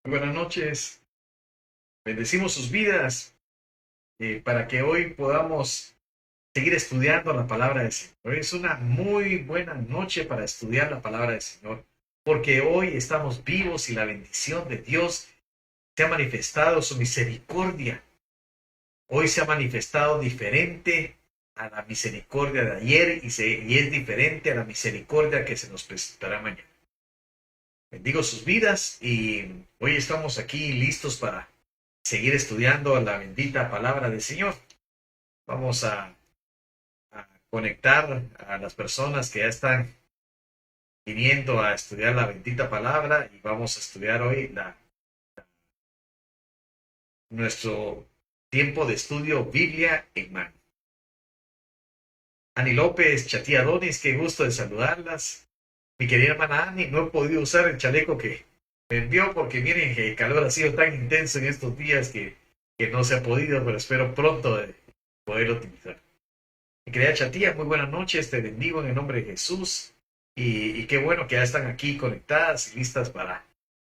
Muy buenas noches, bendecimos sus vidas para que hoy podamos seguir estudiando la palabra del Señor. Hoy es una muy buena noche para estudiar la palabra del Señor, porque hoy estamos vivos y la bendición de Dios se ha manifestado, su misericordia. Hoy se ha manifestado diferente a la misericordia de ayer y es diferente a la misericordia que se nos presentará mañana. Bendigo sus vidas y hoy estamos aquí listos para seguir estudiando la bendita palabra del Señor. Vamos a conectar a las personas que ya están viniendo a estudiar la bendita palabra y vamos a estudiar hoy nuestro tiempo de estudio Biblia en mano. Ani López, Chatía Donis, qué gusto de saludarlas. Mi querida hermana Ani, no he podido usar el chaleco que me envió porque miren que el calor ha sido tan intenso en estos días que no se ha podido, pero espero pronto poderlo utilizar. Mi querida Chatía, muy buenas noches, te bendigo en el nombre de Jesús y qué bueno que ya están aquí conectadas y listas para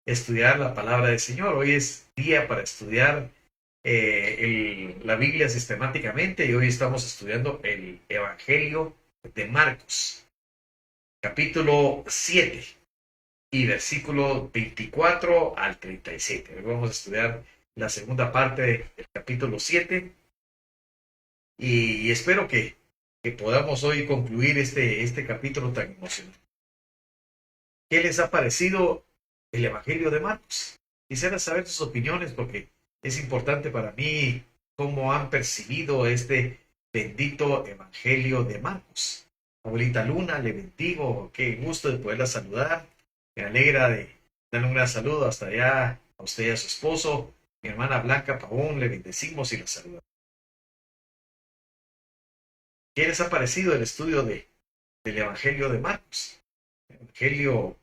estudiar la palabra del Señor. Hoy es día para estudiar la Biblia sistemáticamente y hoy estamos estudiando el Evangelio de Marcos, capítulo 7 y versículo 24 al 37. Hoy vamos a estudiar la segunda parte del capítulo 7 y espero que podamos hoy concluir este capítulo tan emocionante. ¿Qué les ha parecido el Evangelio de Marcos? Quisiera saber sus opiniones porque es importante para mí cómo han percibido este bendito Evangelio de Marcos. Abuelita Luna, le bendigo, qué gusto de poderla saludar. Me alegra de darle un gran saludo hasta allá a usted y a su esposo. Mi hermana Blanca Pavón, le bendecimos y la saludamos. ¿Qué les ha parecido el estudio del Evangelio de Marcos? El Evangelio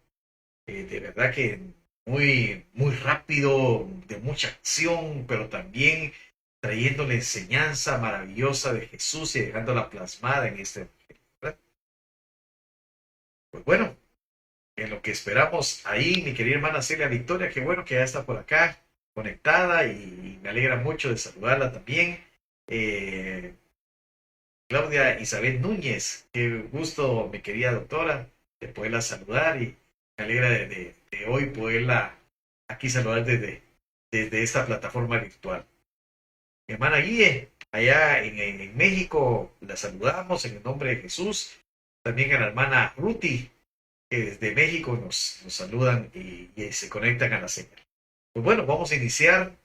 de verdad que muy rápido, de mucha acción, pero también trayendo la enseñanza maravillosa de Jesús y dejándola plasmada en este Evangelio, ¿verdad? Pues bueno, en lo que esperamos ahí, mi querida hermana Celia Victoria, qué bueno que ya está por acá conectada y me alegra mucho de saludarla también. Eh, Claudia Isabel Núñez, qué gusto, mi querida doctora, de poderla saludar y me alegra de hoy poderla aquí saludar desde esta plataforma virtual. Mi hermana Guille, allá en México, la saludamos en el nombre de Jesús. También a la hermana Ruti, que desde México nos saludan y se conectan a la señal. Pues bueno, vamos a iniciar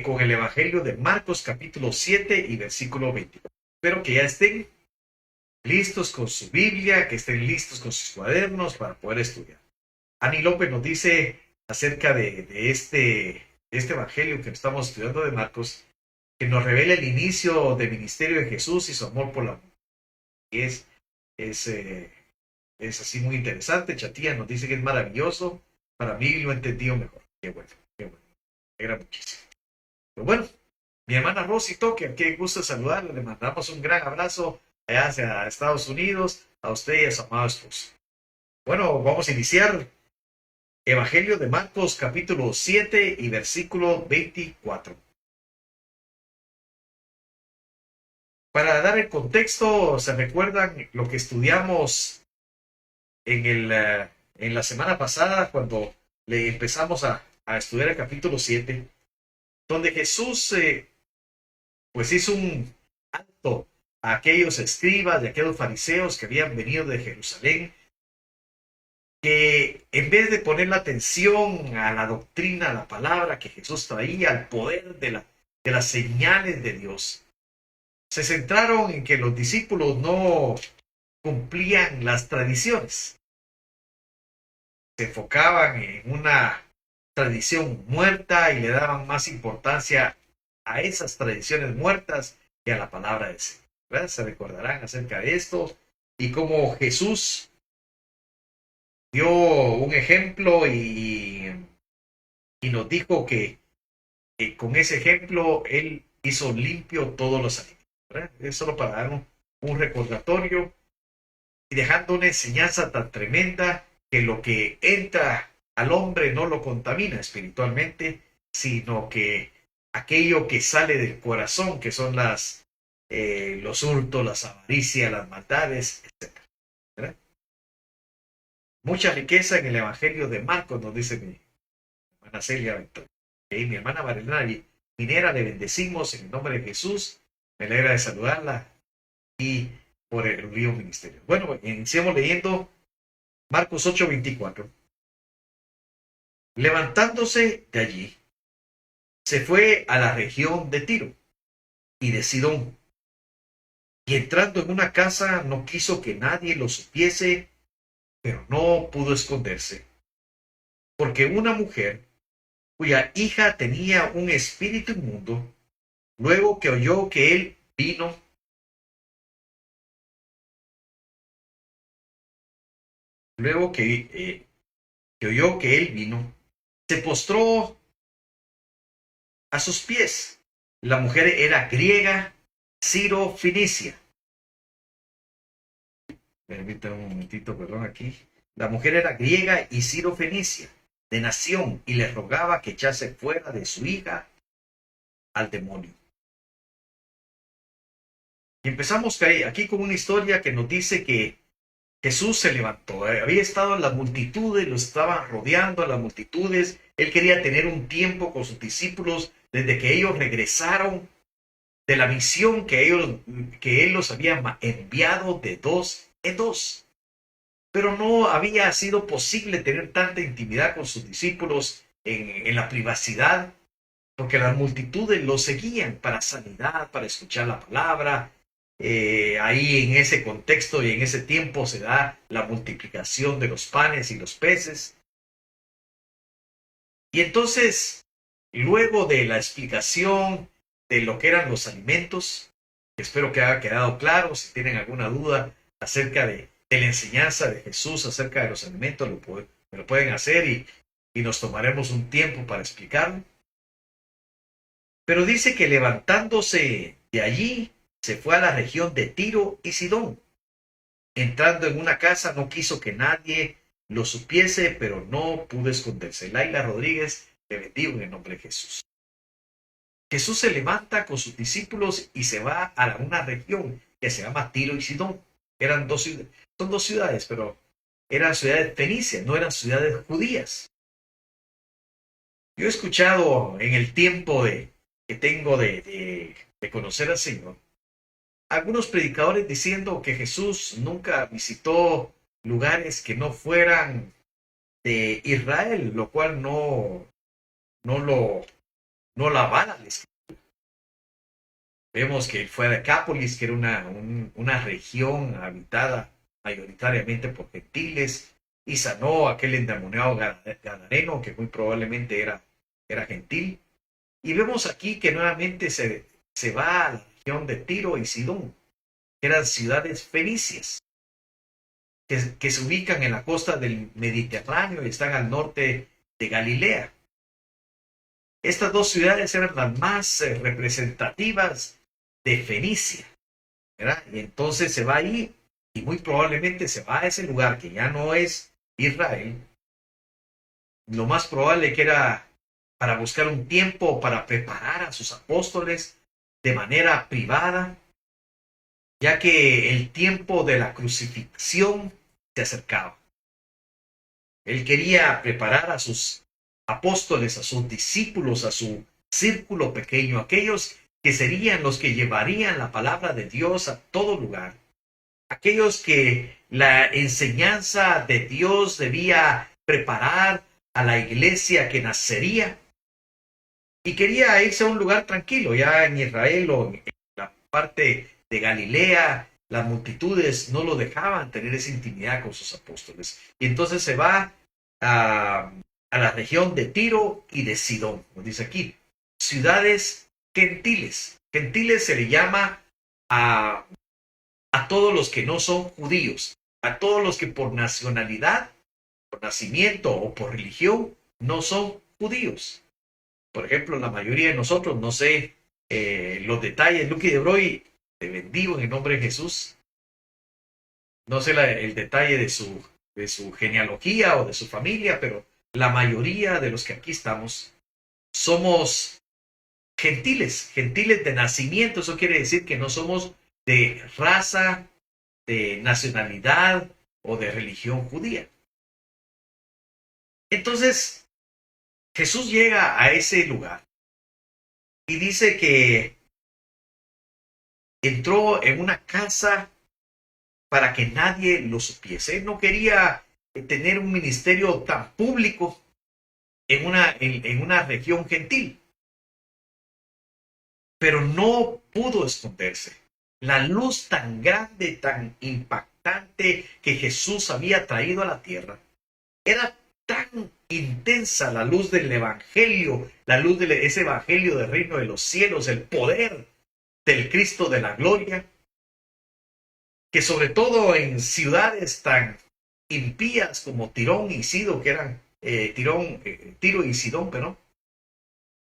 con el Evangelio de Marcos capítulo 7 y versículo 24. Espero que ya estén listos con su Biblia, que estén listos con sus cuadernos para poder estudiar. Ani López nos dice acerca de este Evangelio que estamos estudiando de Marcos, que nos revela el inicio del ministerio de Jesús y su amor por la mujer. Y es, eh, es así muy interesante. Chatía nos dice que es maravilloso. Para mí lo he entendido mejor. Qué bueno, qué bueno. Me alegra muchísimo. Pero bueno, mi hermana Rosy Toque, qué gusto saludarla. Le mandamos un gran abrazo allá hacia Estados Unidos, a usted y a su amado esposo. Bueno, vamos a iniciar Evangelio de Marcos, capítulo 7 y versículo 24. Para dar el contexto, ¿se recuerdan lo que estudiamos en la semana pasada cuando le empezamos a estudiar el capítulo 7, donde Jesús pues hizo un alto a aquellos escribas y a aquellos fariseos que habían venido de Jerusalén, que en vez de poner la atención a la doctrina, a la palabra que Jesús traía, al poder de las señales de Dios, se centraron en que los discípulos no cumplían las tradiciones, se enfocaban en una tradición muerta y le daban más importancia a esas tradiciones muertas que a la palabra de Dios. ¿Verdad? Se recordarán acerca de esto y cómo Jesús dio un ejemplo y nos dijo que con ese ejemplo él hizo limpio todos los alimentos. ¿Verdad? Es solo para dar un recordatorio y dejando una enseñanza tan tremenda que lo que entra al hombre no lo contamina espiritualmente, sino que aquello que sale del corazón, que son los hurtos, las avaricias, las maldades, etc. ¿Verdad? Mucha riqueza en el Evangelio de Marcos, nos dice mi hermana Celia Victoria. Y mi hermana Marilena Minera, le bendecimos en el nombre de Jesús. Me alegra de saludarla y por el río ministerio. Bueno, iniciamos leyendo Marcos 8:24. Levantándose de allí, se fue a la región de Tiro y de Sidón. Y entrando en una casa, no quiso que nadie lo supiese, pero no pudo esconderse, porque una mujer cuya hija tenía un espíritu inmundo, luego que oyó que él vino, luego que oyó que él vino, se postró a sus pies. La mujer era griega, Ciro-Fenicia. Permítame un momentito, perdón, aquí. La mujer era griega y Ciro-Fenicia, de nación, y le rogaba que echase fuera de su hija al demonio. Y empezamos aquí con una historia que nos dice que Jesús se levantó. Había estado en las multitudes, lo estaban rodeando a las multitudes. Él quería tener un tiempo con sus discípulos desde que ellos regresaron de la misión que él los había enviado de dos en dos. Pero no había sido posible tener tanta intimidad con sus discípulos en la privacidad, porque las multitudes los seguían para sanidad, para escuchar la palabra. Ahí en ese contexto y en ese tiempo se da la multiplicación de los panes y los peces. Y entonces, luego de la explicación de lo que eran los alimentos, espero que haya quedado claro. Si tienen alguna duda acerca de la enseñanza de Jesús acerca de los alimentos, me lo pueden hacer y nos tomaremos un tiempo para explicarlo. Pero dice que levantándose de allí, se fue a la región de Tiro y Sidón. Entrando en una casa, no quiso que nadie lo supiese, pero no pudo esconderse. Laila Rodríguez, le bendigo en el nombre de Jesús. Jesús se levanta con sus discípulos y se va a una región que se llama Tiro y Sidón. Eran son dos ciudades, pero eran ciudades fenicias, no eran ciudades judías. Yo he escuchado en el tiempo que tengo de conocer al Señor, algunos predicadores diciendo que Jesús nunca visitó lugares que no fueran de Israel, lo cual no lo avala. Vemos que fue a Decápolis, que era una región habitada mayoritariamente por gentiles, y sanó a aquel endemoniado gadareno, que muy probablemente era gentil. Y vemos aquí que nuevamente se va a la región de Tiro y Sidón, que eran ciudades fenicias, que se ubican en la costa del Mediterráneo y están al norte de Galilea. Estas dos ciudades eran las más representativas de Fenicia, ¿verdad? Y entonces se va ahí y muy probablemente se va a ese lugar que ya no es Israel. Lo más probable que era para buscar un tiempo para preparar a sus apóstoles de manera privada, ya que el tiempo de la crucifixión se acercaba. Él quería preparar a sus apóstoles, a sus discípulos, a su círculo pequeño, aquellos que serían los que llevarían la palabra de Dios a todo lugar, aquellos que la enseñanza de Dios debía preparar a la iglesia que nacería. Y quería irse a un lugar tranquilo, ya en Israel o en la parte de Galilea, las multitudes no lo dejaban tener esa intimidad con sus apóstoles. Y entonces se va a la región de Tiro y de Sidón, como dice aquí, ciudades gentiles. Gentiles se le llama a todos los que no son judíos, a todos los que por nacionalidad, por nacimiento o por religión no son judíos. Por ejemplo, la mayoría de nosotros, no sé los detalles, Lucky de Broy, te bendigo en el nombre de Jesús. No sé el detalle de su genealogía o de su familia, pero la mayoría de los que aquí estamos somos gentiles, gentiles de nacimiento. Eso quiere decir que no somos de raza, de nacionalidad o de religión judía. Entonces, Jesús llega a ese lugar y dice que entró en una casa para que nadie lo supiese. Él no quería tener un ministerio tan público en una región gentil, pero no pudo esconderse. La luz tan grande, tan impactante que Jesús había traído a la tierra, era tan intensa la luz del evangelio, la luz de ese evangelio del reino de los cielos, el poder del Cristo de la gloria, que sobre todo en ciudades tan impías como Tirón y Sidón, que eran Tiro y Sidón, pero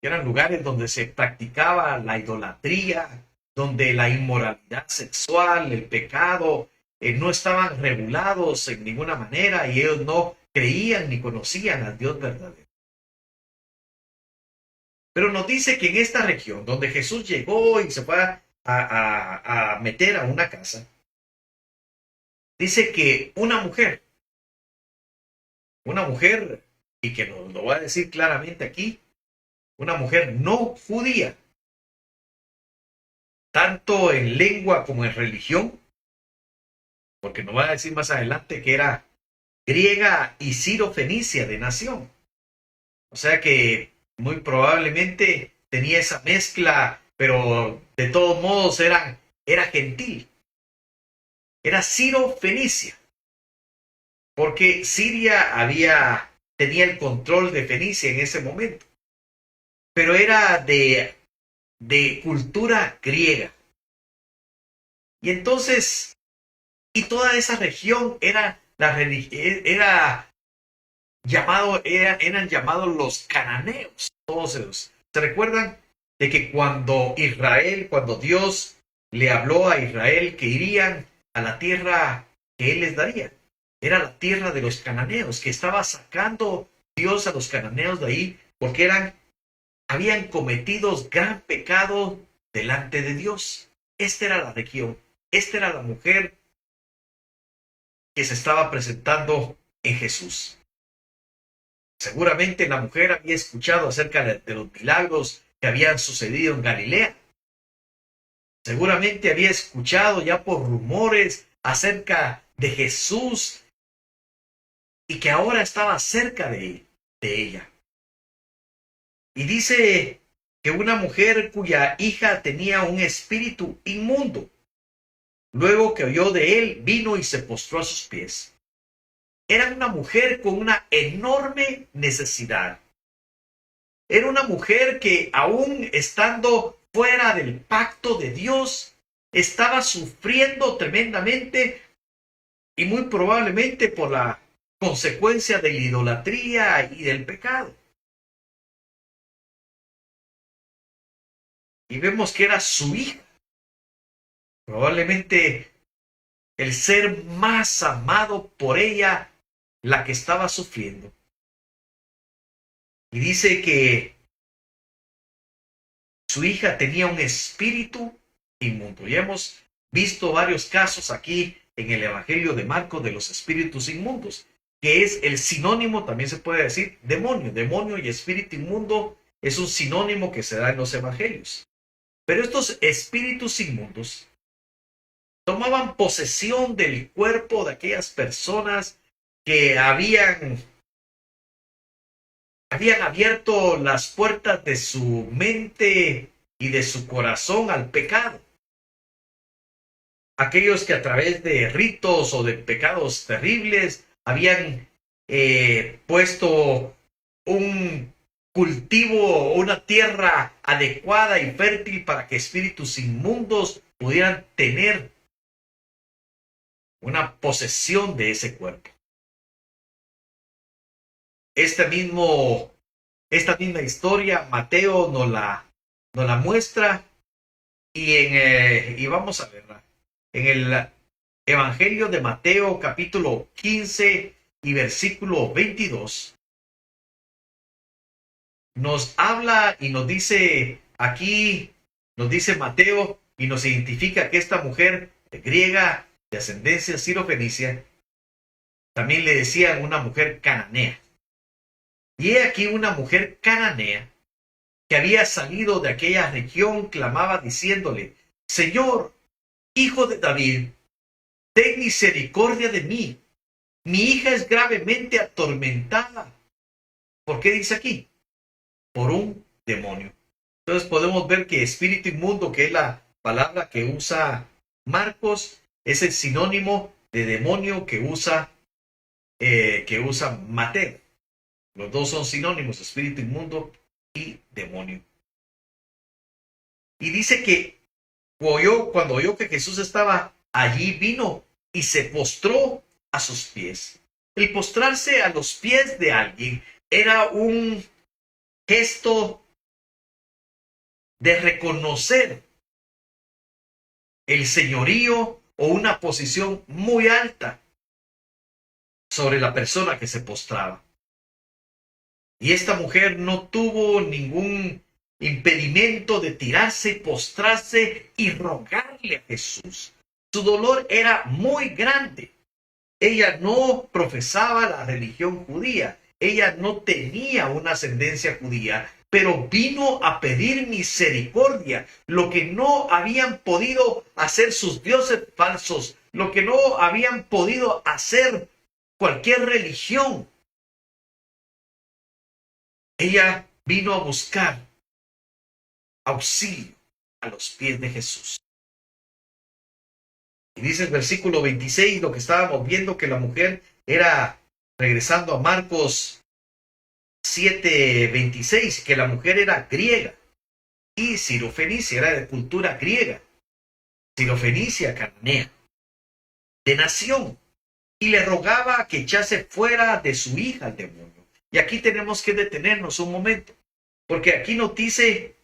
eran lugares donde se practicaba la idolatría, donde la inmoralidad sexual, el pecado, no estaban regulados en ninguna manera y ellos no creían ni conocían al Dios verdadero. Pero nos dice que en esta región donde Jesús llegó y se fue a meter a una casa, dice que una mujer, y que nos lo va a decir claramente aquí, una mujer no judía, tanto en lengua como en religión, porque nos va a decir más adelante que era griega y sirofenicia de nación. O sea que muy probablemente tenía esa mezcla, pero de todos modos era gentil. Era sirofenicia, porque Siria tenía el control de Fenicia en ese momento, pero era de cultura griega. Y entonces, y toda esa región eran llamados los cananeos, todos ellos. ¿Se recuerdan de que cuando Dios le habló a Israel que irían a la tierra que él les daría? Era la tierra de los cananeos, que estaba sacando Dios a los cananeos de ahí, porque habían cometido gran pecado delante de Dios. Esta era la región, esta era la mujer que se estaba presentando en Jesús. Seguramente la mujer había escuchado acerca de los milagros que habían sucedido en Galilea. Seguramente había escuchado ya por rumores acerca de Jesús y que ahora estaba cerca de ella. Y dice que una mujer cuya hija tenía un espíritu inmundo, luego que oyó de él, vino y se postró a sus pies. Era una mujer con una enorme necesidad. Era una mujer que, aún estando fuera del pacto de Dios, estaba sufriendo tremendamente y muy probablemente por la consecuencia de la idolatría y del pecado. Y vemos que era su hija, probablemente el ser más amado por ella, la que estaba sufriendo. Y dice que su hija tenía un espíritu inmundo. Ya hemos visto varios casos aquí en el Evangelio de Marcos de los espíritus inmundos, que es el sinónimo, también se puede decir, demonio. Demonio y espíritu inmundo es un sinónimo que se da en los evangelios. Pero estos espíritus inmundos tomaban posesión del cuerpo de aquellas personas que habían abierto las puertas de su mente y de su corazón al pecado. Aquellos que a través de ritos o de pecados terribles habían puesto un cultivo, una tierra adecuada y fértil para que espíritus inmundos pudieran tener una posesión de ese cuerpo. Esta misma historia Mateo nos la muestra y vamos a verla en el Evangelio de Mateo capítulo 15 y versículo 22. nos habla y nos dice aquí, nos dice Mateo, y nos identifica que esta mujer griega de ascendencia sirofenicia, también le decían una mujer cananea. Y he aquí una mujer cananea que había salido de aquella región, clamaba diciéndole: Señor, hijo de David, ten misericordia de mí. Mi hija es gravemente atormentada. ¿Por qué dice aquí? Por un demonio. Entonces podemos ver que espíritu inmundo, que es la palabra que usa Marcos, es el sinónimo de demonio que usa Mateo. Los dos son sinónimos, espíritu inmundo y demonio. Y dice que cuando oyó que Jesús estaba allí, vino y se postró a sus pies. El postrarse a los pies de alguien era un gesto de reconocer el señorío o una posición muy alta sobre la persona que se postraba. Y esta mujer no tuvo ningún impedimento de tirarse, postrarse y rogarle a Jesús. Su dolor era muy grande. Ella no profesaba la religión judía. Ella no tenía una ascendencia judía, pero vino a pedir misericordia, lo que no habían podido hacer sus dioses falsos, lo que no habían podido hacer cualquier religión. Ella vino a buscar auxilio a los pies de Jesús. Y dice el versículo 26, lo que estábamos viendo, que la mujer era, regresando a Marcos 7:26, que la mujer era griega y sirofenicia, era de cultura griega, sirofenicia, cananea, de nación, y le rogaba que echase fuera de su hija al demonio. Y aquí tenemos que detenernos un momento, porque aquí nos dice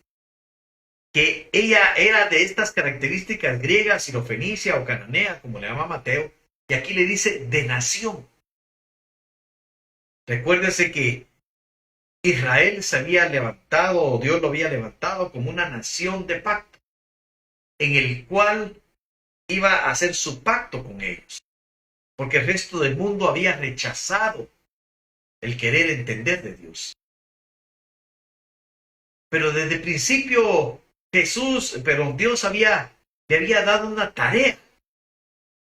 que ella era de estas características griegas, sirofenicia o cananea, como le llama Mateo, y aquí le dice de nación. Recuérdese que Israel se había levantado, o Dios lo había levantado como una nación de pacto, en el cual iba a hacer su pacto con ellos, porque el resto del mundo había rechazado el querer entender de Dios. Pero desde el principio Dios le había dado una tarea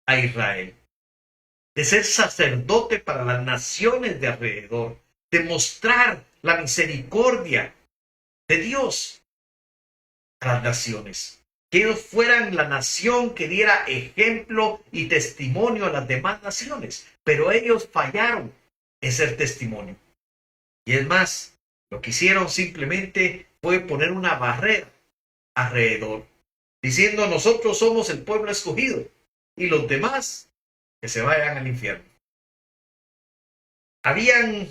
a Israel, de ser sacerdote para las naciones de alrededor, de mostrar la misericordia de Dios a las naciones, que ellos fueran la nación que diera ejemplo y testimonio a las demás naciones, pero ellos fallaron en ser testimonio. Y es más, lo que hicieron simplemente fue poner una barrera alrededor, diciendo: nosotros somos el pueblo escogido y los demás que se vayan al infierno. Habían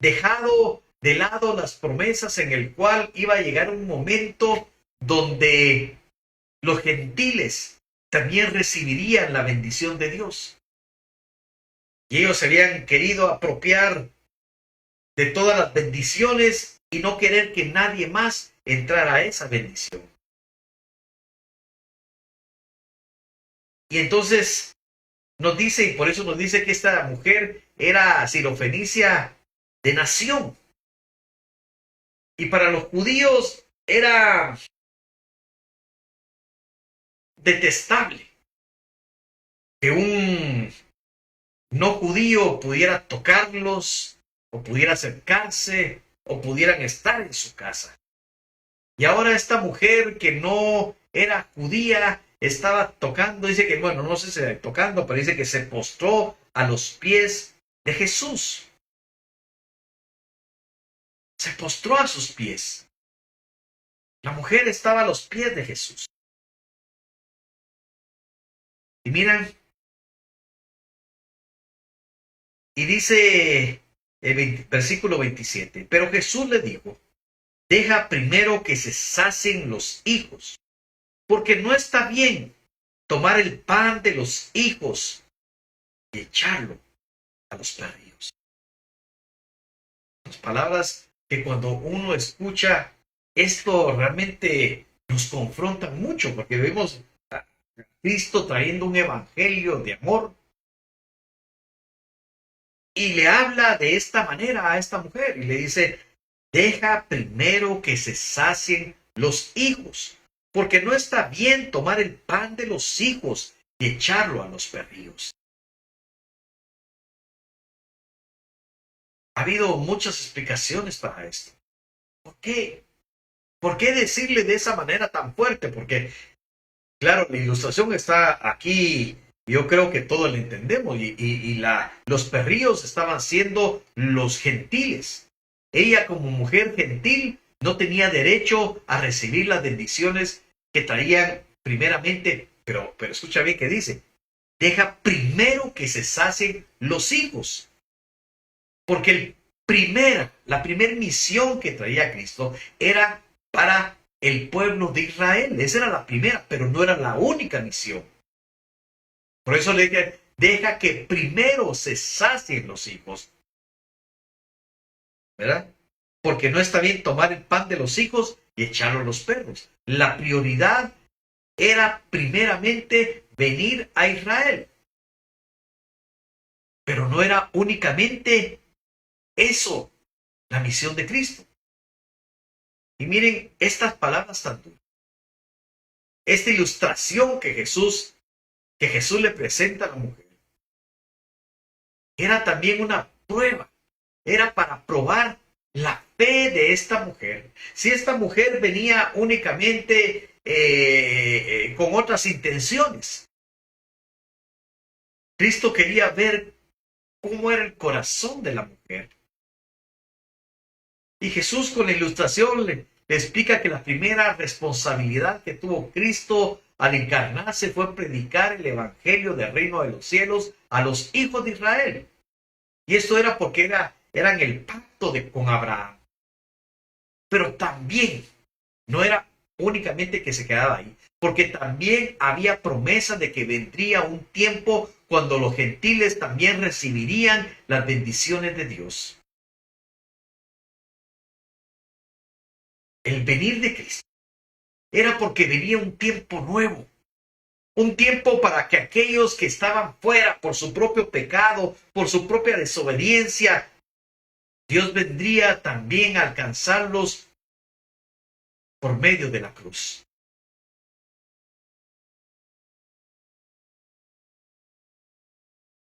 dejado de lado las promesas en el cual iba a llegar un momento donde los gentiles también recibirían la bendición de Dios. Y ellos se habían querido apropiar de todas las bendiciones y no querer que nadie más entrara a esa bendición. Y entonces nos dice, y por eso nos dice que esta mujer era sirofenicia de nación. Y para los judíos era detestable que un no judío pudiera tocarlos, o pudiera acercarse, o pudieran estar en su casa. Y ahora esta mujer que no era judía estaba tocando, dice que, bueno, no sé si tocando, pero dice que se postró a los pies de Jesús. Se postró a sus pies. La mujer estaba a los pies de Jesús. Y miran, y dice el versículo 27, pero Jesús le dijo: deja primero que se sacien los hijos, porque no está bien tomar el pan de los hijos y echarlo a los perrillos. Las palabras que cuando uno escucha esto realmente nos confronta mucho, porque vemos a Cristo trayendo un evangelio de amor y le habla de esta manera a esta mujer y le dice, deja primero que se sacien los hijos, porque no está bien tomar el pan de los hijos y echarlo a los perrillos. Ha habido muchas explicaciones para esto. ¿Por qué? ¿Por qué decirle de esa manera tan fuerte? Porque, claro, la ilustración está aquí. Yo creo que todos la entendemos. Los perrillos estaban siendo los gentiles. Ella, como mujer gentil, no tenía derecho a recibir las bendiciones que traían primeramente. Pero escucha bien que dice: deja primero que se sacien los hijos. Porque la primera misión que traía Cristo era para el pueblo de Israel. Esa era la primera, pero no era la única misión. Por eso le dije, deja que primero se sacien los hijos. ¿Verdad? Porque no está bien tomar el pan de los hijos y echarlo a los perros. La prioridad era primeramente venir a Israel. Pero no era únicamente eso, la misión de Cristo. Y miren estas palabras tan duras. Esta ilustración que Jesús le presenta a la mujer, era también una prueba. Era para probar la fe de esta mujer. Si esta mujer venía únicamente con otras intenciones. Cristo quería ver cómo era el corazón de la mujer. Y Jesús con la ilustración le explica que la primera responsabilidad que tuvo Cristo al encarnarse fue predicar el evangelio del reino de los cielos a los hijos de Israel. Y esto era porque eran el pacto con Abraham. Pero también no era únicamente que se quedaba ahí, porque también había promesa de que vendría un tiempo cuando los gentiles también recibirían las bendiciones de Dios. El venir de Cristo era porque venía un tiempo nuevo, un tiempo para que aquellos que estaban fuera por su propio pecado, por su propia desobediencia, Dios vendría también a alcanzarlos por medio de la cruz.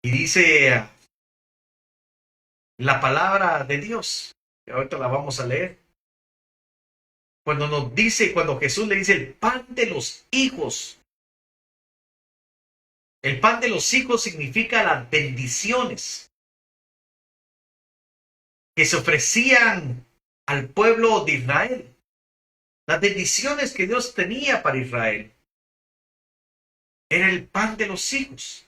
Y dice la palabra de Dios, que ahorita la vamos a leer, cuando Jesús le dice el pan de los hijos. El pan de los hijos significa las bendiciones que se ofrecían al pueblo de Israel. Las bendiciones que Dios tenía para Israel. Era el pan de los hijos.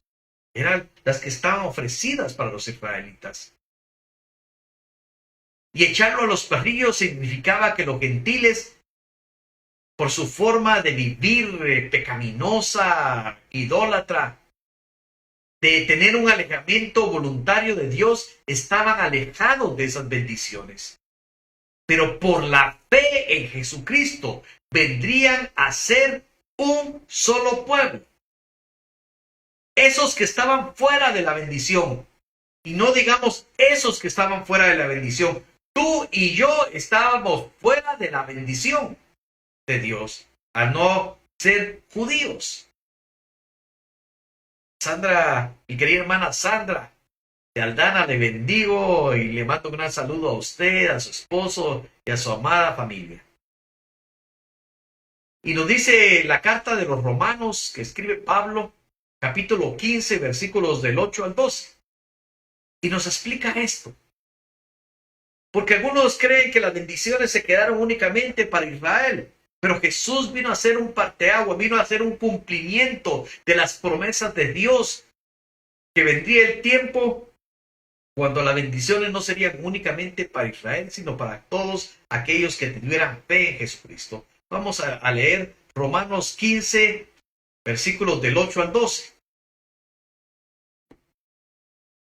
Eran las que estaban ofrecidas para los israelitas. Y echarlo a los perrillos significaba que los gentiles, por su forma de vivir pecaminosa, idólatra, de tener un alejamiento voluntario de Dios, estaban alejados de esas bendiciones. Pero por la fe en Jesucristo vendrían a ser un solo pueblo. Esos que estaban fuera de la bendición, y no digamos esos que estaban fuera de la bendición, tú y yo estábamos fuera de la bendición de Dios, al no ser judíos. Sandra, mi querida hermana Sandra de Aldana, le bendigo y le mando un gran saludo a usted, a su esposo y a su amada familia. Y nos dice la carta de los Romanos que escribe Pablo, capítulo 15, versículos del 8 al 12. Y nos explica esto. Porque algunos creen que las bendiciones se quedaron únicamente para Israel. Pero Jesús vino a hacer un parteaguas, vino a hacer un cumplimiento de las promesas de Dios. Que vendría el tiempo cuando las bendiciones no serían únicamente para Israel, sino para todos aquellos que tuvieran fe en Jesucristo. Vamos a leer Romanos 15, versículos del 8 al 12.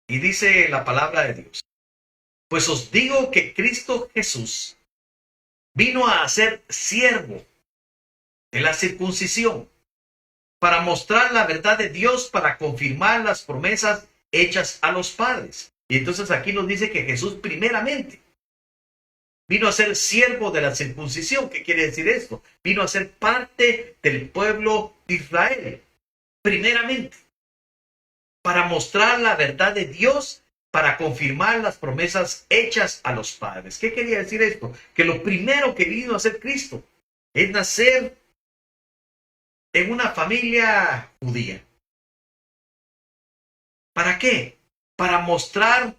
Y dice la palabra de Dios: Pues os digo que Cristo Jesús vino a ser siervo de la circuncisión para mostrar la verdad de Dios, para confirmar las promesas hechas a los padres. Y entonces aquí nos dice que Jesús primeramente vino a ser siervo de la circuncisión. ¿Qué quiere decir esto? Vino a ser parte del pueblo de Israel, primeramente, para mostrar la verdad de Dios, para confirmar las promesas hechas a los padres. ¿Qué quería decir esto? Que lo primero que vino a hacer Cristo es nacer en una familia judía. ¿Para qué? Para mostrar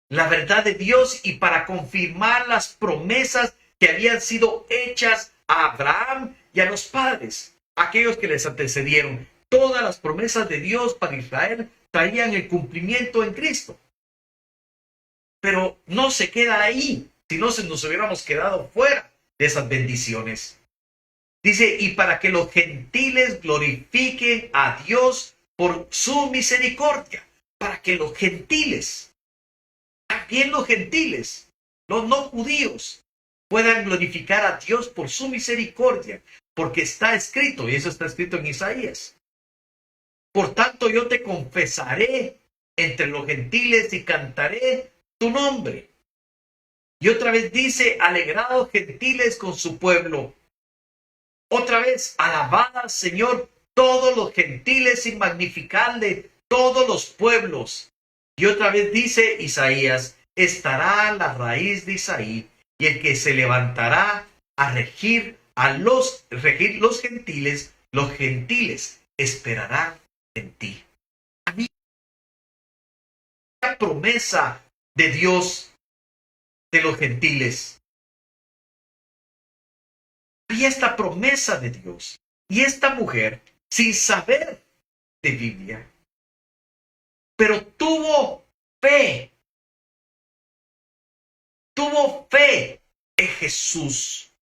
la verdad de Dios y para confirmar las promesas que habían sido hechas a Abraham y a los padres, aquellos que les antecedieron. Todas las promesas de Dios para Israel traían el cumplimiento en Cristo. Pero no se queda ahí, si no nos hubiéramos quedado fuera de esas bendiciones. Dice, y para que los gentiles glorifiquen a Dios por su misericordia. Para que los gentiles, también los gentiles, los no judíos, puedan glorificar a Dios por su misericordia. Porque está escrito, y eso está escrito en Isaías. Por tanto yo te confesaré entre los gentiles y cantaré tu nombre. Y otra vez dice, alegrados gentiles con su pueblo. Otra vez, alabad al Señor todos los gentiles y magnificadle todos los pueblos. Y otra vez dice Isaías, estará la raíz de Isaí y el que se levantará a regir los gentiles esperarán en ti. Había una promesa de Dios de los gentiles. Había esta promesa de Dios. Y esta mujer, sin saber de Biblia, pero tuvo fe en Jesús.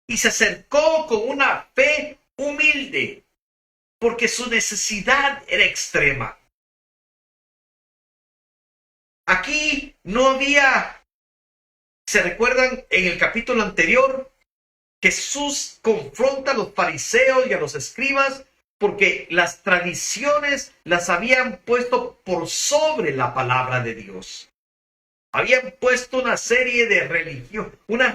Y se acercó con una fe humilde, porque su necesidad era extrema. Aquí no había, ¿se recuerdan en el capítulo anterior? Jesús confronta a los fariseos y a los escribas porque las tradiciones las habían puesto por sobre la palabra de Dios. Habían puesto una serie de religión y una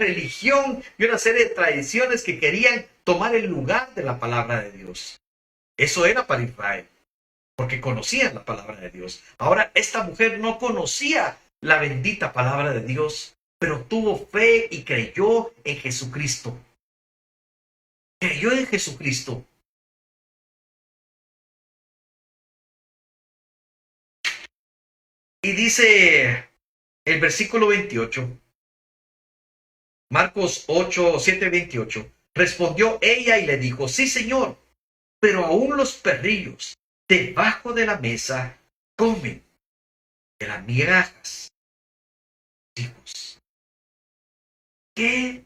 serie de tradiciones que querían tomar el lugar de la palabra de Dios. Eso era para Israel, porque conocían la palabra de Dios. Ahora, esta mujer no conocía la bendita palabra de Dios, pero tuvo fe y creyó en Jesucristo. Creyó en Jesucristo. Y dice el versículo 28, Marcos 7:28, respondió ella y le dijo, sí, Señor, pero aún los perrillos debajo de la mesa comen de las migajas. Hijos, ¡qué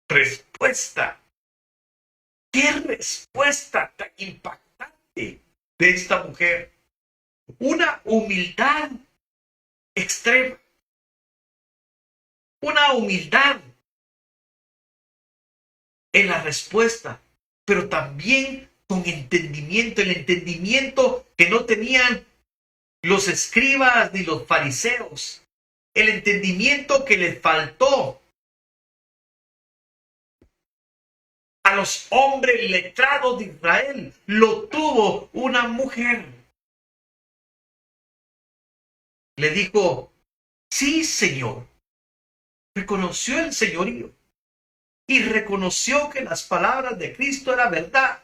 respuesta! ¡Qué respuesta tan impactante de esta mujer! Una humildad extrema. Una humildad en la respuesta, pero también con entendimiento, el entendimiento que no tenían los escribas ni los fariseos, el entendimiento que les faltó a los hombres letrados de Israel, lo tuvo una mujer. Le dijo, sí, Señor. Reconoció el señorío y reconoció que las palabras de Cristo eran verdad,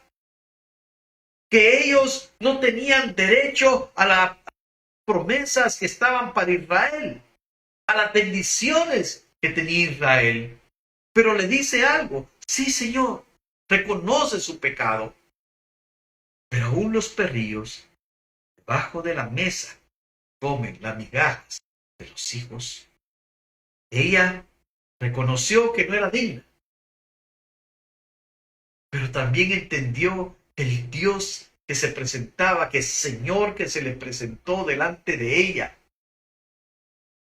que ellos no tenían derecho a las promesas que estaban para Israel, a las bendiciones que tenía Israel. Pero le dice algo, sí, Señor, reconoce su pecado, pero aún los perrillos debajo de la mesa comen las migajas de los hijos. Ella reconoció que no era digna, pero también entendió que el Dios que se presentaba, que el Señor que se le presentó delante de ella,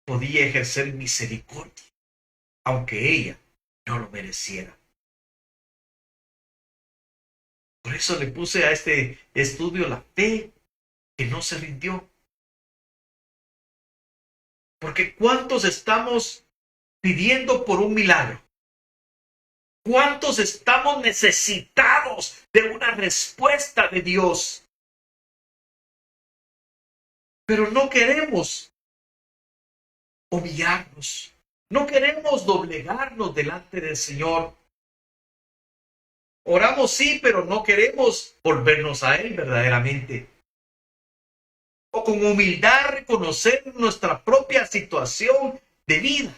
podía ejercer misericordia, aunque ella no lo mereciera. Por eso le puse a este estudio la fe que no se rindió. Porque ¿cuántos estamos pidiendo por un milagro? ¿Cuántos estamos necesitados de una respuesta de Dios? Pero no queremos humillarnos. No queremos doblegarnos delante del Señor. Oramos sí, pero no queremos volvernos a Él verdaderamente. O con humildad reconocer nuestra propia situación de vida.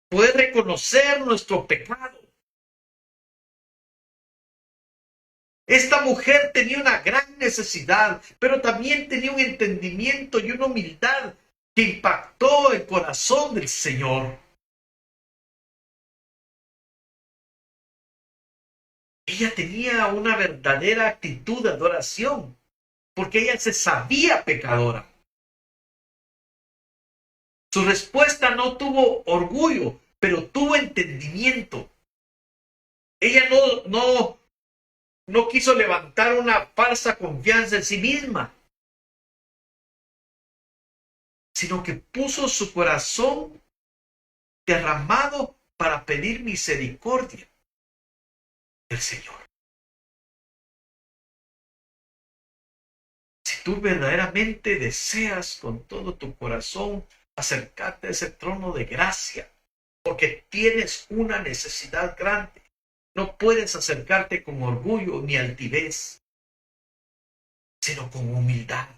Poder reconocer nuestro pecado. Esta mujer tenía una gran necesidad, pero también tenía un entendimiento y una humildad que impactó el corazón del Señor. Ella tenía una verdadera actitud de adoración, porque ella se sabía pecadora. Su respuesta no tuvo orgullo, pero tuvo entendimiento. Ella no quiso levantar una falsa confianza en sí misma, sino que puso su corazón derramado para pedir misericordia del Señor. Si tú verdaderamente deseas con todo tu corazón acercarte a ese trono de gracia, porque tienes una necesidad grande, no puedes acercarte con orgullo ni altivez, sino con humildad,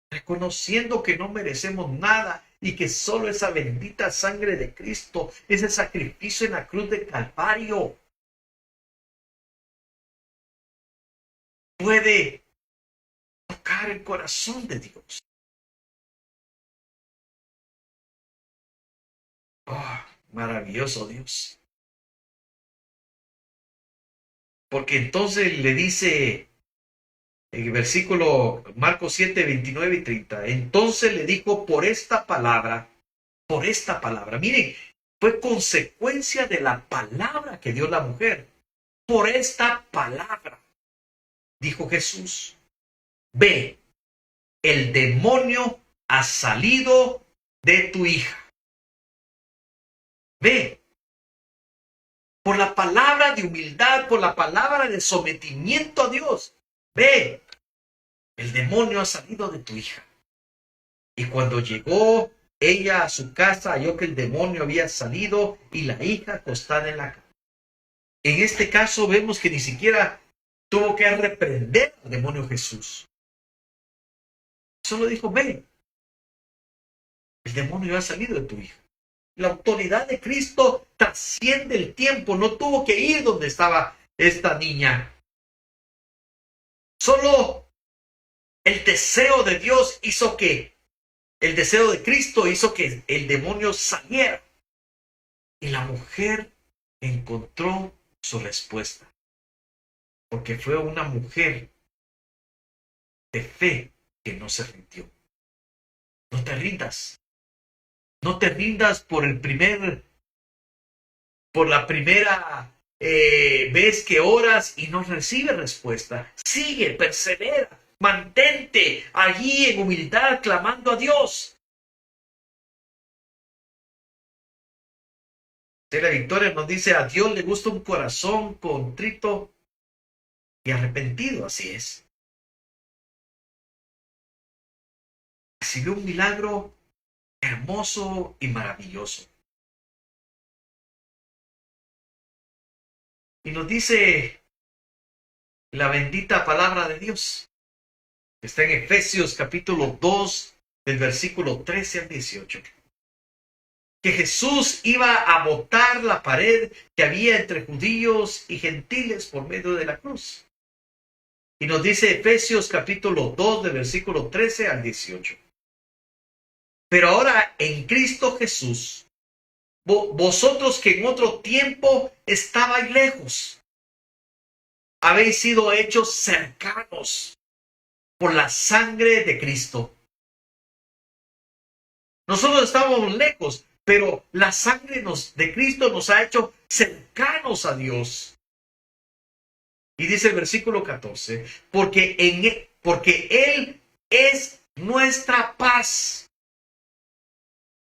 reconociendo que no merecemos nada y que solo esa bendita sangre de Cristo, ese sacrificio en la cruz de Calvario, puede tocar el corazón de Dios. Oh, maravilloso Dios. Porque entonces le dice en el versículo Marcos 7, 29 y 30, entonces le dijo por esta palabra, miren, fue consecuencia de la palabra que dio la mujer. Por esta palabra, dijo Jesús, ve, el demonio ha salido de tu hija. Ve, por la palabra de humildad, por la palabra de sometimiento a Dios, ve, el demonio ha salido de tu hija. Y cuando llegó ella a su casa, halló que el demonio había salido y la hija acostada en la cama. En este caso vemos que ni siquiera tuvo que reprender al demonio Jesús. Solo dijo, ven, el demonio ha salido de tu hija. La autoridad de Cristo trasciende el tiempo. No tuvo que ir donde estaba esta niña. Solo el deseo de Dios hizo que, el deseo de Cristo hizo que el demonio saliera. Y la mujer encontró su respuesta. Porque fue una mujer de fe que no se rindió. No te rindas. No te rindas por la primera vez que oras y no recibes respuesta. Sigue, persevera, mantente allí en humildad clamando a Dios. La Victoria nos dice, a Dios le gusta un corazón contrito y arrepentido, así es. Recibió un milagro hermoso y maravilloso. Y nos dice la bendita palabra de Dios. Está en Efesios capítulo 2, del versículo 13 al 18. Que Jesús iba a botar la pared que había entre judíos y gentiles por medio de la cruz. Y nos dice Efesios capítulo 2, del versículo 13 al 18. Pero ahora en Cristo Jesús, vosotros que en otro tiempo estabais lejos, habéis sido hechos cercanos por la sangre de Cristo, Nosotros estábamos lejos, pero la sangre de Cristo nos ha hecho cercanos a Dios. Y dice el versículo 14, porque Él es nuestra paz,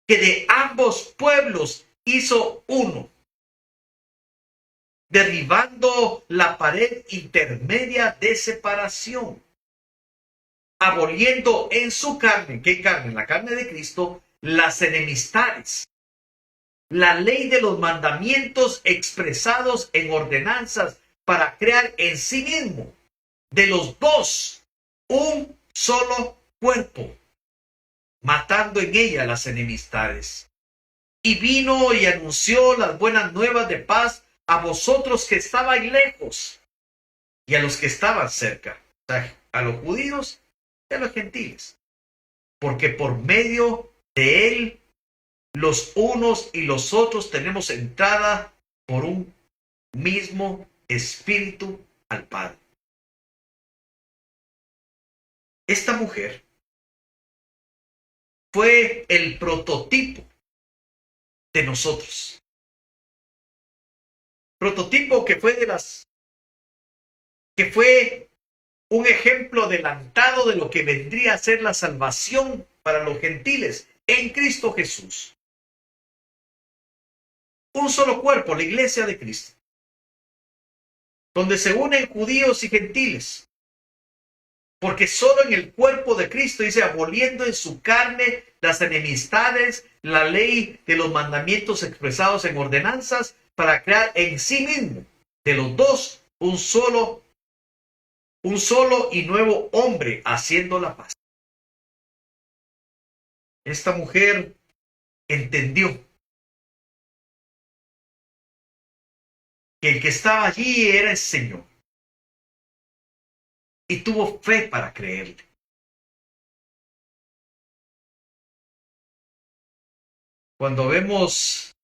que de ambos pueblos hizo uno, derribando la pared intermedia de separación, aboliendo en su carne, ¿qué carne? La carne de Cristo, las enemistades, la ley de los mandamientos expresados en ordenanzas para crear en sí mismo de los dos un solo cuerpo, matando en ella las enemistades. Y vino y anunció las buenas nuevas de paz a vosotros que estabais lejos y a los que estaban cerca, o sea, a los judíos y a los gentiles, porque por medio de él los unos y los otros tenemos entrada por un mismo espíritu al Padre. Esta mujer fue el prototipo de nosotros. Prototipo que fue un ejemplo adelantado de lo que vendría a ser la salvación para los gentiles en Cristo Jesús. Un solo cuerpo, la iglesia de Cristo, donde se unen judíos y gentiles, porque solo en el cuerpo de Cristo, dice, aboliendo en su carne las enemistades, la ley de los mandamientos expresados en ordenanzas, para crear en sí mismo de los dos un solo y nuevo hombre, haciendo la paz. Esta mujer entendió que el que estaba allí era el Señor y tuvo fe para creerle. Cuando vemos,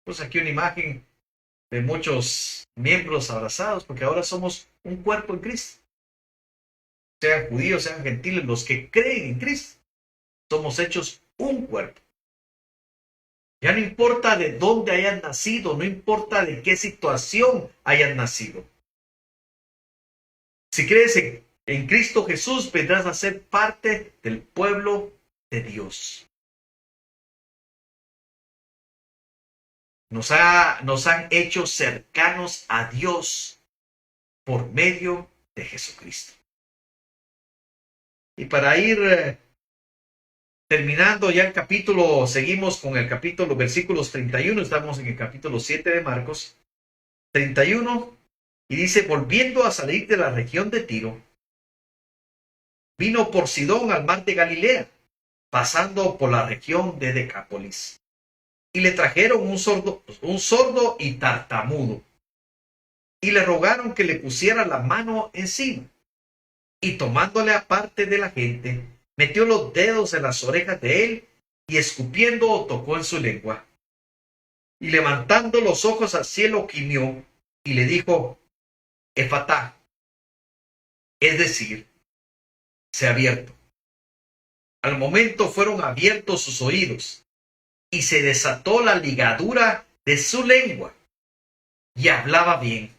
pues aquí una imagen de muchos miembros abrazados, porque ahora somos un cuerpo en Cristo. Sean judíos, sean gentiles, los que creen en Cristo, somos hechos un cuerpo. Ya no importa de dónde hayan nacido, no importa de qué situación hayan nacido. Si crees en Cristo Jesús, vendrás a ser parte del pueblo de Dios. Nos han hecho cercanos a Dios por medio de Jesucristo. Y para ir terminando ya el capítulo, seguimos con el capítulo, versículos 31, estamos en el capítulo 7 de Marcos, 31, y dice, volviendo a salir de la región de Tiro, vino por Sidón al mar de Galilea, pasando por la región de Decápolis. Y le trajeron un sordo y tartamudo, y le rogaron que le pusiera la mano encima. Y tomándole aparte de la gente, metió los dedos en las orejas de él, y escupiendo tocó en su lengua. Y levantando los ojos al cielo gimió, y le dijo, Efatá, es decir, se ha abierto. Al momento fueron abiertos sus oídos, y se desató la ligadura de su lengua, y hablaba bien.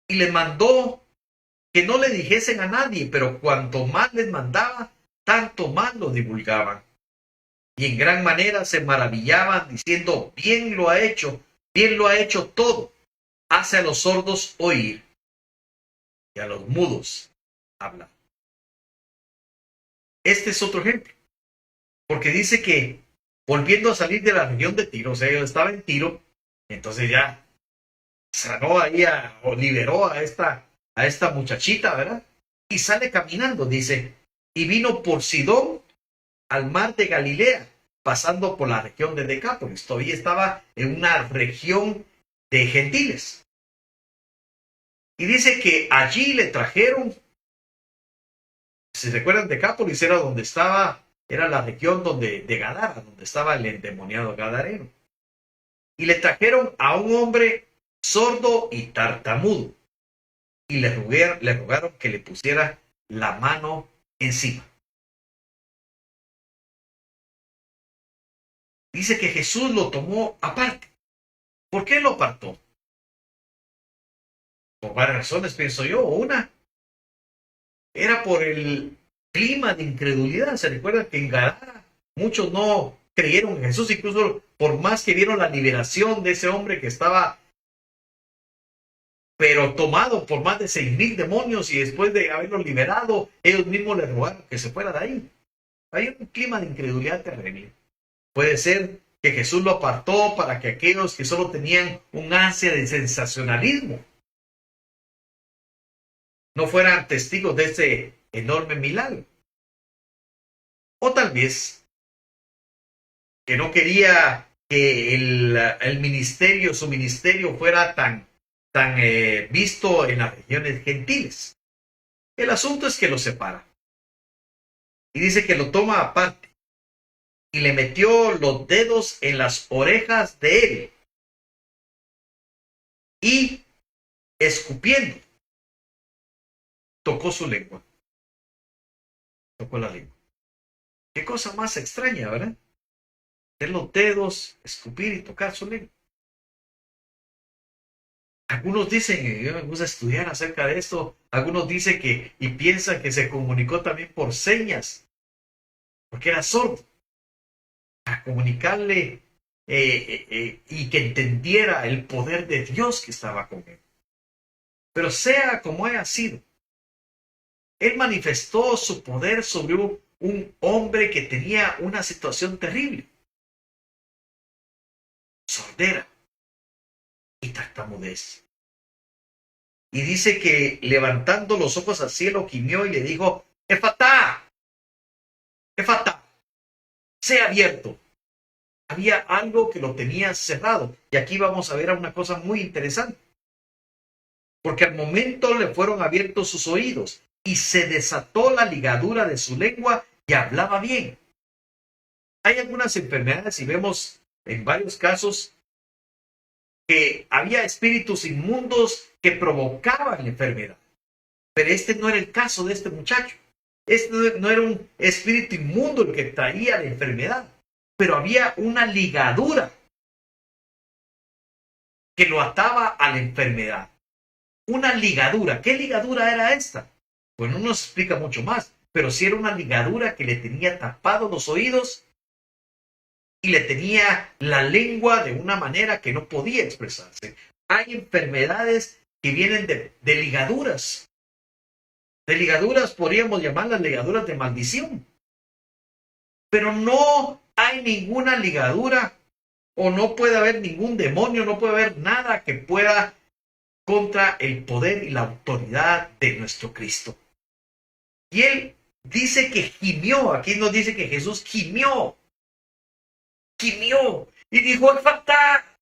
Y les mandó que no le dijesen a nadie, pero cuanto más les mandaba, tanto más lo divulgaban. Y en gran manera se maravillaban, diciendo, bien lo ha hecho todo. Hace a los sordos oír, y a los mudos hablar. Este es otro ejemplo, porque dice que volviendo a salir de la región de Tiro, o sea, yo estaba en Tiro, entonces ya sanó ahí o liberó a esta muchachita, ¿verdad? Y sale caminando, dice, y vino por Sidón al mar de Galilea, pasando por la región de Decápolis. Todavía estaba en una región de gentiles. Y dice que allí le trajeron, si se recuerdan, Decápolis era donde estaba, era la región de Gadara, donde estaba el endemoniado gadareno. Y le trajeron a un hombre sordo y tartamudo, y le rogaron que le pusiera la mano encima. dice que Jesús lo tomó aparte. ¿Por qué lo apartó? Por varias razones, pienso yo. Una era por el clima de incredulidad. Se recuerda que en Gadara muchos no creyeron en Jesús, incluso por más que vieron la liberación de ese hombre que estaba pero tomado por más de 6,000 demonios, y después de haberlo liberado, ellos mismos le rogaron que se fuera de ahí. Hay un clima de incredulidad terrible. Puede ser que Jesús lo apartó para que aquellos que solo tenían un ansia de sensacionalismo no fueran testigos de ese enorme milagro. O tal vez que no quería que el ministerio, su ministerio, fuera tan visto en las regiones gentiles. El asunto es que lo separa. Y dice que lo toma aparte. Y le metió los dedos en las orejas de él. Y escupiendo, tocó su lengua. Tocó la lengua. Qué cosa más extraña, ¿verdad? Tener los dedos, escupir y tocar su lengua. Algunos dicen, yo me gusta estudiar acerca de esto, algunos dicen que, y piensan que se comunicó también por señas, porque era sordo, para comunicarle y que entendiera el poder de Dios que estaba con él. Pero sea como haya sido, él manifestó su poder sobre un hombre que tenía una situación terrible, sordera y tartamudez. Y dice que levantando los ojos al cielo, gimió y le dijo: Efatá, Efatá, sea abierto. Había algo que lo tenía cerrado. Y aquí vamos a ver una cosa muy interesante. Porque al momento le fueron abiertos sus oídos y se desató la ligadura de su lengua y hablaba bien. Hay algunas enfermedades, y vemos en varios casos que había espíritus inmundos que provocaban la enfermedad. Pero este no era el caso de este muchacho. Este no era un espíritu inmundo el que traía la enfermedad, pero había una ligadura que lo ataba a la enfermedad. Una ligadura. ¿Qué ligadura era esta? Pues no nos explica mucho más, pero sí era una ligadura que le tenía tapados los oídos y le tenía la lengua de una manera que no podía expresarse. Hay enfermedades que vienen de ligaduras. De ligaduras podríamos llamarlas ligaduras de maldición. Pero no hay ninguna ligadura, o no puede haber ningún demonio, no puede haber nada que pueda contra el poder y la autoridad de nuestro Cristo. Y él dice que gimió. Aquí nos dice que Jesús gimió. Gimió. Y dijo: ¡Efatá!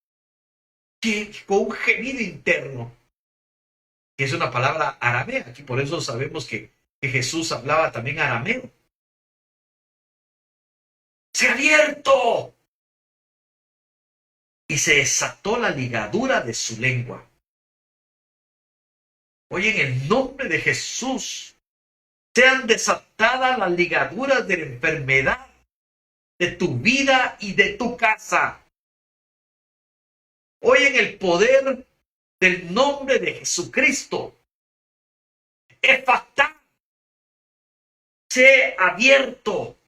Que con un gemido interno. Que es una palabra aramea. Aquí por eso sabemos que Jesús hablaba también arameo. ¡Se ha abierto! Y se desató la ligadura de su lengua. Hoy en el nombre de Jesús, sean desatadas las ligaduras de la enfermedad de tu vida y de tu casa. Hoy en el poder del nombre de Jesucristo, Efatá, se ha abierto,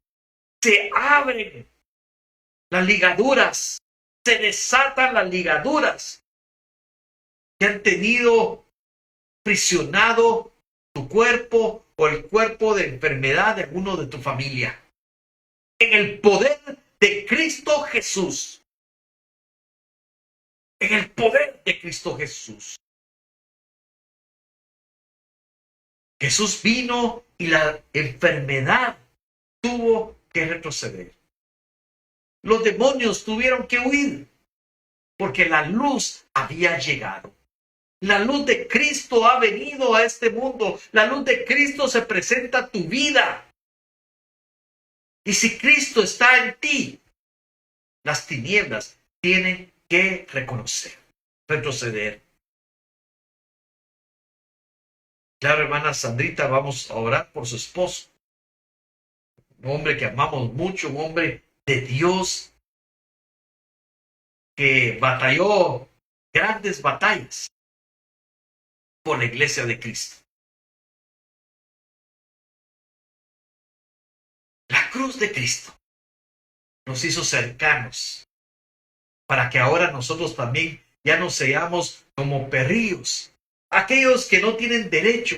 se abren las ligaduras, se desatan las ligaduras que han tenido prisionado tu cuerpo o el cuerpo de enfermedad de alguno de tu familia. En el poder de Cristo Jesús. En el poder de Cristo Jesús. Jesús vino y la enfermedad tuvo que retroceder. Los demonios tuvieron que huir porque la luz había llegado. La luz de Cristo ha venido a este mundo. La luz de Cristo se presenta a tu vida. Y si Cristo está en ti, las tinieblas tienen que retroceder. Claro, hermana Sandrita, vamos a orar por su esposo. Un hombre que amamos mucho, un hombre de Dios, que batalló grandes batallas por la iglesia de Cristo. La cruz de Cristo nos hizo cercanos para que ahora nosotros también ya no seamos como perrillos, aquellos que no tienen derecho,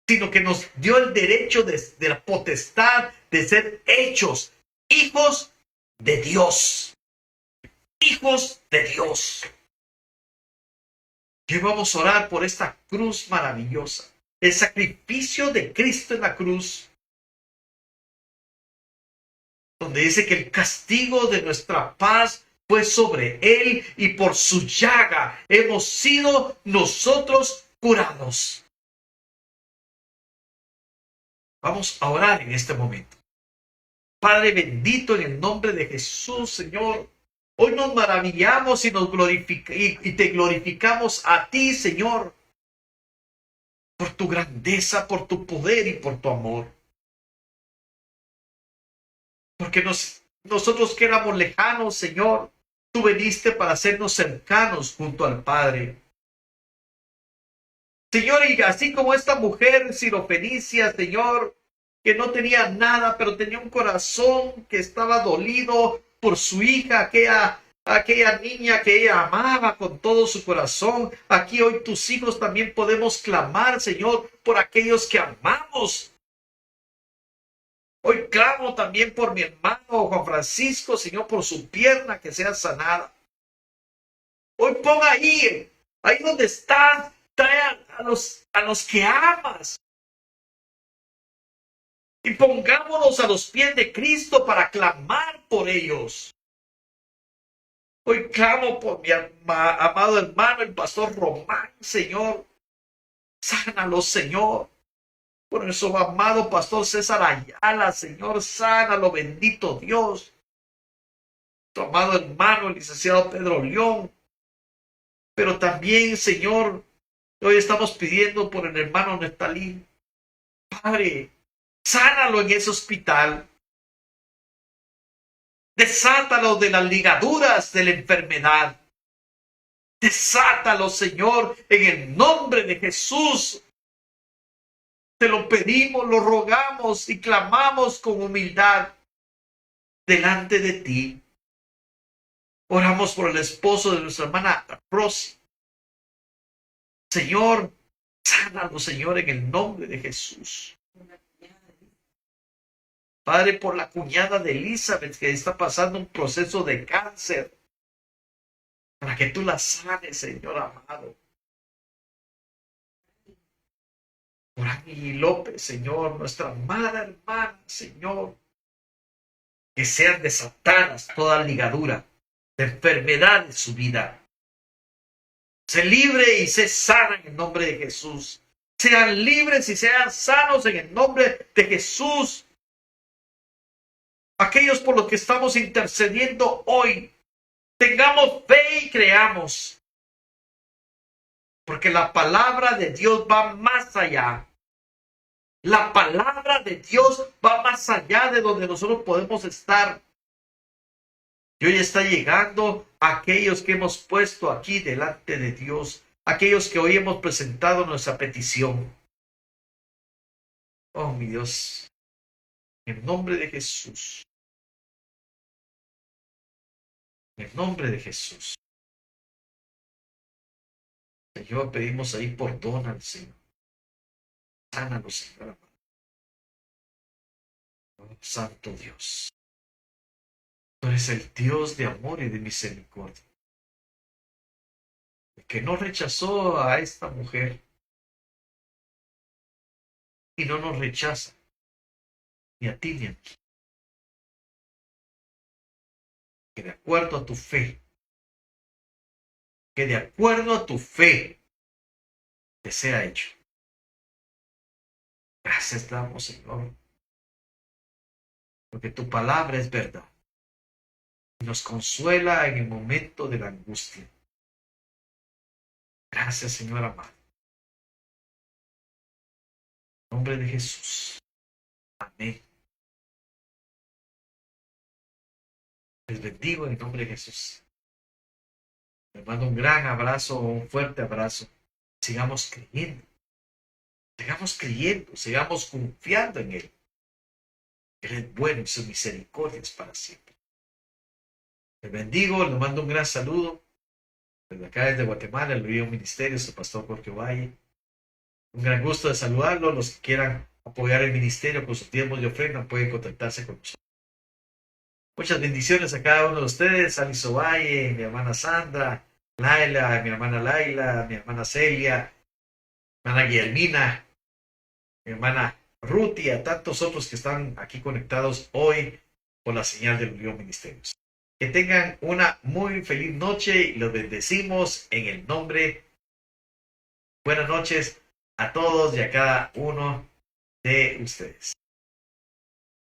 sino que nos dio el derecho de la potestad de ser hechos hijos de Dios. Hijos de Dios. Que vamos a orar por esta cruz maravillosa. El sacrificio de Cristo en la cruz, donde dice que el castigo de nuestra paz fue sobre él y por su llaga hemos sido nosotros curados. Vamos a orar en este momento. Padre bendito, en el nombre de Jesús, Señor, hoy nos maravillamos y y te glorificamos a ti, Señor, por tu grandeza, por tu poder y por tu amor. Porque nosotros que éramos lejanos, Señor, tú viniste para hacernos cercanos junto al Padre. Señor, y así como esta mujer sirofenicia, Señor, que no tenía nada, pero tenía un corazón que estaba dolido por su hija, aquella niña que ella amaba con todo su corazón. Aquí hoy tus hijos también podemos clamar, Señor, por aquellos que amamos. Hoy clamo también por mi hermano Juan Francisco, Señor, por su pierna que sea sanada. Hoy ponga ahí donde estás, trae a los que amas. Y pongámonos a los pies de Cristo para clamar por ellos. Hoy clamo por mi amado hermano, el pastor Román, Señor. Sánalo, Señor. Por nuestro amado pastor César Ayala, Señor, sánalo, bendito Dios. Tu amado hermano, el licenciado Pedro León. Pero también, Señor, hoy estamos pidiendo por el hermano Nestalí. Padre, sánalo en ese hospital. Desátalo de las ligaduras de la enfermedad. Desátalo, Señor, en el nombre de Jesús. Te lo pedimos, lo rogamos y clamamos con humildad delante de ti. Oramos por el esposo de nuestra hermana Rosy. Señor, sánalo, Señor, en el nombre de Jesús. Padre, por la cuñada de Elizabeth que está pasando un proceso de cáncer, para que tú la sanes, Señor amado. Por Angie López, Señor, nuestra amada hermana, Señor, que sean desatadas toda ligadura de enfermedad en su vida. Sé libre y sé sana en el nombre de Jesús. Sean libres y sean sanos en el nombre de Jesús. Aquellos por los que estamos intercediendo hoy, tengamos fe y creamos. Porque la palabra de Dios va más allá. La palabra de Dios va más allá de donde nosotros podemos estar. Y hoy está llegando a aquellos que hemos puesto aquí delante de Dios. Aquellos que hoy hemos presentado nuestra petición. Oh, mi Dios. En el nombre de Jesús. En el nombre de Jesús. Señor, pedimos ahí por Donald, Señor. Sánalo, Señor. Oh, Santo Dios. Tú eres el Dios de amor y de misericordia. El que no rechazó a esta mujer y no nos rechaza ni a ti ni a mí. Que de acuerdo a tu fe, que de acuerdo a tu fe te sea hecho. Gracias damos, Señor, porque tu palabra es verdad y nos consuela en el momento de la angustia. Gracias, Señor amado. En nombre de Jesús. Amén. Les bendigo en el nombre de Jesús. Les mando un gran abrazo, un fuerte abrazo. Sigamos creyendo, sigamos confiando en Él. Él es bueno y su misericordia es para siempre. Les bendigo, les mando un gran saludo. Desde acá, desde Guatemala, el Río Ministerio, su pastor Jorge Valle. Un gran gusto de saludarlo. Los que quieran apoyar el ministerio con sus tiempos de ofrenda pueden contactarse con nosotros. Muchas bendiciones a cada uno de ustedes, Alice Valle, mi hermana Sandra, Laila, mi hermana Laila, mi hermana Celia, mi hermana Guillermina, mi hermana Ruth y a tantos otros que están aquí conectados hoy por la señal del Río Ministerios. Que tengan una muy feliz noche y los bendecimos en el nombre. Buenas noches a todos y a cada uno de ustedes.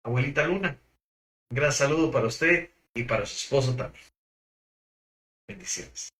Abuelita Luna, un gran saludo para usted y para su esposo también. Bendiciones.